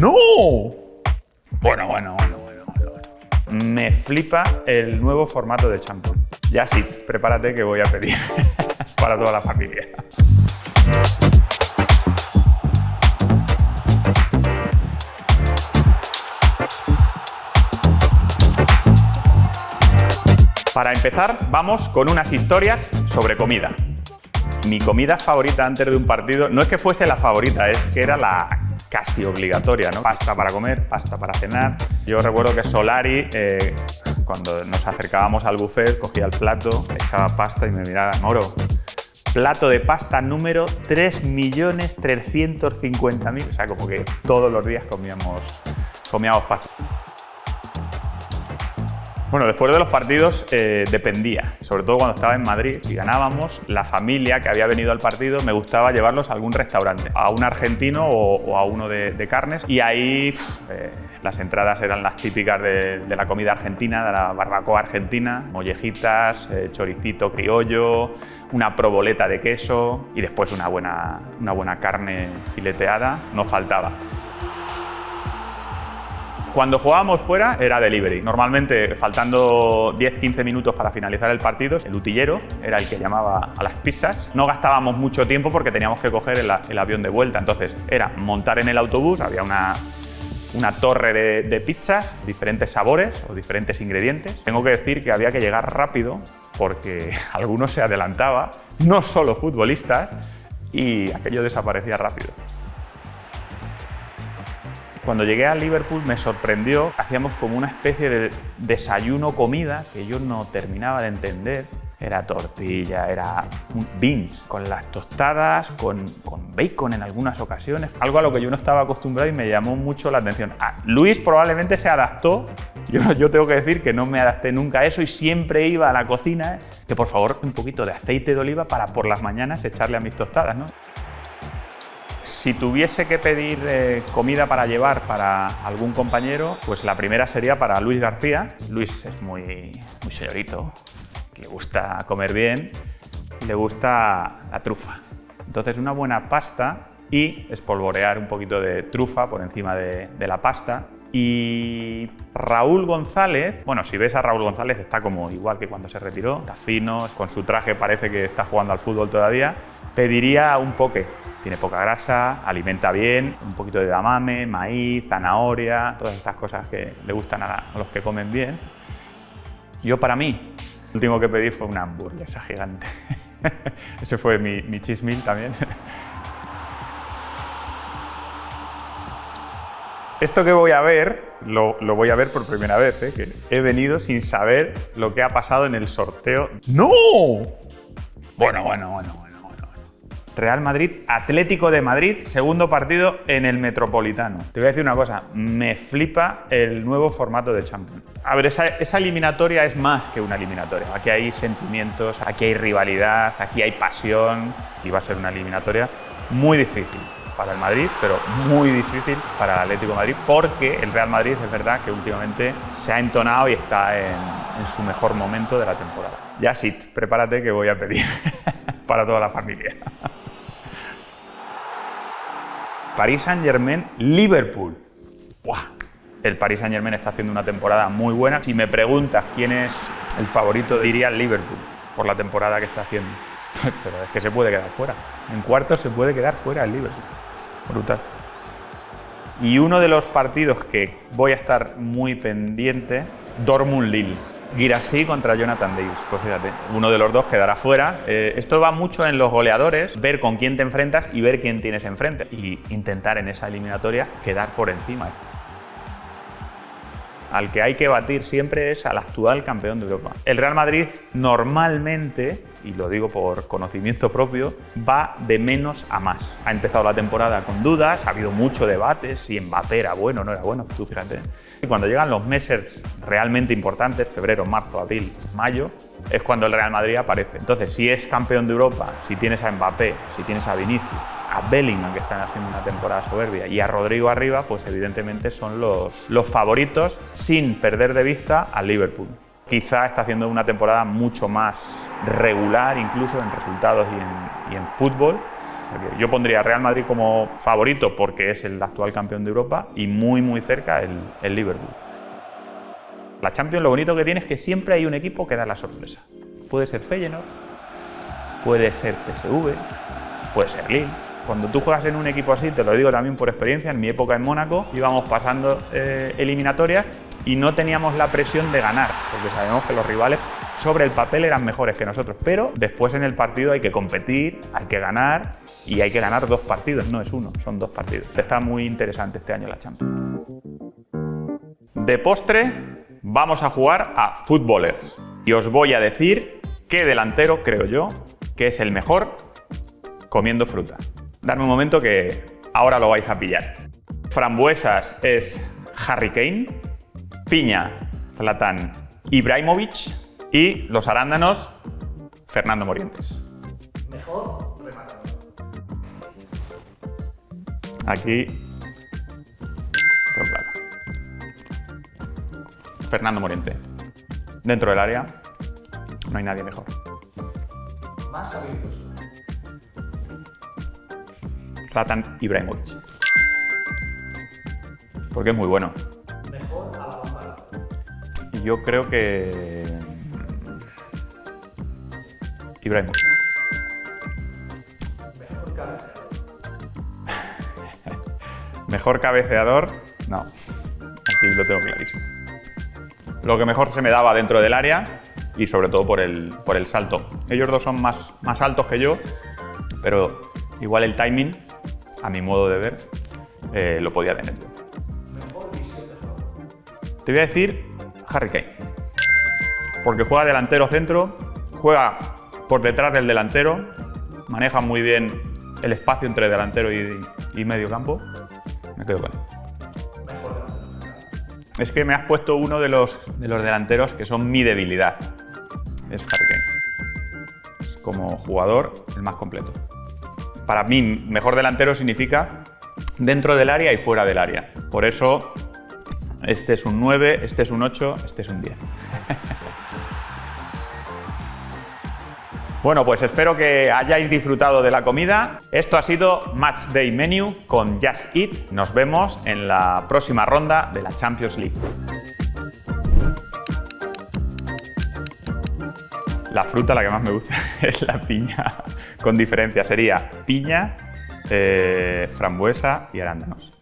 ¡No! Bueno. Me flipa el nuevo formato de Champions. Ya sí, prepárate que voy a pedir para toda la familia. Para empezar, vamos con unas historias sobre comida. Mi comida favorita antes de un partido, no es que fuese la favorita, es que era la casi obligatoria, ¿no? Pasta para comer, pasta para cenar. Yo recuerdo que Solari, cuando nos acercábamos al buffet, cogía el plato, echaba pasta y me miraba, Moro, plato de pasta número 3.350.000. O sea, como que todos los días comíamos pasta. Bueno, después de los partidos dependía, sobre todo cuando estaba en Madrid. Si ganábamos, la familia que había venido al partido me gustaba llevarlos a algún restaurante, a un argentino o a uno de carnes. Y ahí las entradas eran las típicas de la comida argentina, de la barbacoa argentina, mollejitas, choricito criollo, una proboleta de queso y después una buena carne fileteada, no faltaba. Cuando jugábamos fuera era delivery. Normalmente, faltando 10-15 minutos para finalizar el partido, el utillero era el que llamaba a las pizzas. No gastábamos mucho tiempo porque teníamos que coger el avión de vuelta. Entonces, era montar en el autobús, había una torre de pizzas, diferentes sabores o diferentes ingredientes. Tengo que decir que había que llegar rápido porque algunos se adelantaba, no solo futbolistas, y aquello desaparecía rápido. Cuando llegué a Liverpool me sorprendió, hacíamos como una especie de desayuno-comida que yo no terminaba de entender. Era tortilla, era beans, con las tostadas, con bacon en algunas ocasiones. Algo a lo que yo no estaba acostumbrado y me llamó mucho la atención. Luis probablemente se adaptó. Yo tengo que decir que no me adapté nunca a eso y siempre iba a la cocina, que por favor un poquito de aceite de oliva para por las mañanas echarle a mis tostadas, ¿no? Si tuviese que pedir comida para llevar para algún compañero, pues la primera sería para Luis García. Luis es muy señorito, le gusta comer bien, le gusta la trufa. Entonces una buena pasta y espolvorear un poquito de trufa por encima de la pasta. Y Raúl González, bueno, si ves a Raúl González está como igual que cuando se retiró, está fino, con su traje parece que está jugando al fútbol todavía. Pediría un poke, tiene poca grasa, alimenta bien, un poquito de edamame, maíz, zanahoria, todas estas cosas que le gustan a los que comen bien. Yo para mí, lo último que pedí fue una hamburguesa gigante. Ese fue mi cheese meal también. Esto que voy a ver, lo voy a ver por primera vez, que he venido sin saber lo que ha pasado en el sorteo. ¡No! Bueno. Real Madrid, Atlético de Madrid, segundo partido en el Metropolitano. Te voy a decir una cosa, me flipa el nuevo formato de Champions. A ver, esa eliminatoria es más que una eliminatoria. Aquí hay sentimientos, aquí hay rivalidad, aquí hay pasión y va a ser una eliminatoria muy difícil para el Madrid, pero muy difícil para el Atlético de Madrid, porque el Real Madrid es verdad que últimamente se ha entonado y está en su mejor momento de la temporada. Ya sí, prepárate que voy a pedir para toda la familia. Paris Saint-Germain, Liverpool. ¡Buah! El Paris Saint-Germain está haciendo una temporada muy buena. Si me preguntas quién es el favorito, diría Liverpool, por la temporada que está haciendo. Pero es que se puede quedar fuera. En cuartos se puede quedar fuera el Liverpool. Brutal. Y uno de los partidos que voy a estar muy pendiente, Dortmund-Lille. Guirassy contra Jonathan Davis. Pues fíjate, uno de los dos quedará fuera. Esto va mucho en los goleadores, ver con quién te enfrentas y ver quién tienes enfrente. Y intentar en esa eliminatoria quedar por encima. Al que hay que batir siempre es al actual campeón de Europa. El Real Madrid normalmente, y lo digo por conocimiento propio, va de menos a más. Ha empezado la temporada con dudas, ha habido mucho debate, si Mbappé era bueno o no era bueno, tú fíjate. Y cuando llegan los meses realmente importantes, febrero, marzo, abril, mayo, es cuando el Real Madrid aparece. Entonces, si es campeón de Europa, si tienes a Mbappé, si tienes a Vinicius, a Bellingham, que están haciendo una temporada soberbia, y a Rodrigo arriba, pues evidentemente son los favoritos, sin perder de vista al Liverpool. Quizá está haciendo una temporada mucho más regular, incluso en resultados y en fútbol, sea que yo pondría Real Madrid como favorito porque es el actual campeón de Europa y muy cerca el Liverpool. La Champions lo bonito que tiene es que siempre hay un equipo que da la sorpresa. Puede ser Feyenoord, puede ser PSV, puede ser Lille. Cuando tú juegas en un equipo así, te lo digo también por experiencia, en mi época en Mónaco íbamos pasando eliminatorias y no teníamos la presión de ganar, porque sabemos que los rivales sobre el papel eran mejores que nosotros, pero después en el partido hay que competir, hay que ganar y hay que ganar 2 partidos, no es uno, son 2 partidos. Está muy interesante este año la Champions. De postre vamos a jugar a Footballers y os voy a decir qué delantero creo yo que es el mejor comiendo fruta. Dadme un momento que ahora lo vais a pillar. Frambuesas es Harry Kane, piña, Zlatan Ibrahimovic y los arándanos, Fernando Morientes. Mejor rematador. Aquí, pero claro. Fernando Moriente. Dentro del área no hay nadie mejor. Más habilidoso. Zlatan Ibrahimovic. Porque es muy bueno. Mejor a la balón. Y yo creo que Ibrahimovic. Mejor cabeceador. Mejor cabeceador, no. Aquí lo tengo clarísimo. Lo que mejor se me daba dentro del área y sobre todo por el salto. Ellos dos son más altos que yo, pero igual el timing, a mi modo de ver, lo podía tener yo. Mejor visión de juego. Te voy a decir Harry Kane, porque juega delantero centro, juega por detrás del delantero, maneja muy bien el espacio entre delantero y medio campo. Me quedo con él. Mejor delantero. Es que me has puesto uno de los delanteros que son mi debilidad. Es Harry Kane. Es como jugador el más completo. Para mí, mejor delantero significa dentro del área y fuera del área. Por eso, este es un 9, este es un 8, este es un 10. Bueno, pues espero que hayáis disfrutado de la comida. Esto ha sido Match Day Menu con Just Eat. Nos vemos en la próxima ronda de la Champions League. La fruta, la que más me gusta, es la piña, con diferencia. Sería piña, frambuesa y arándanos.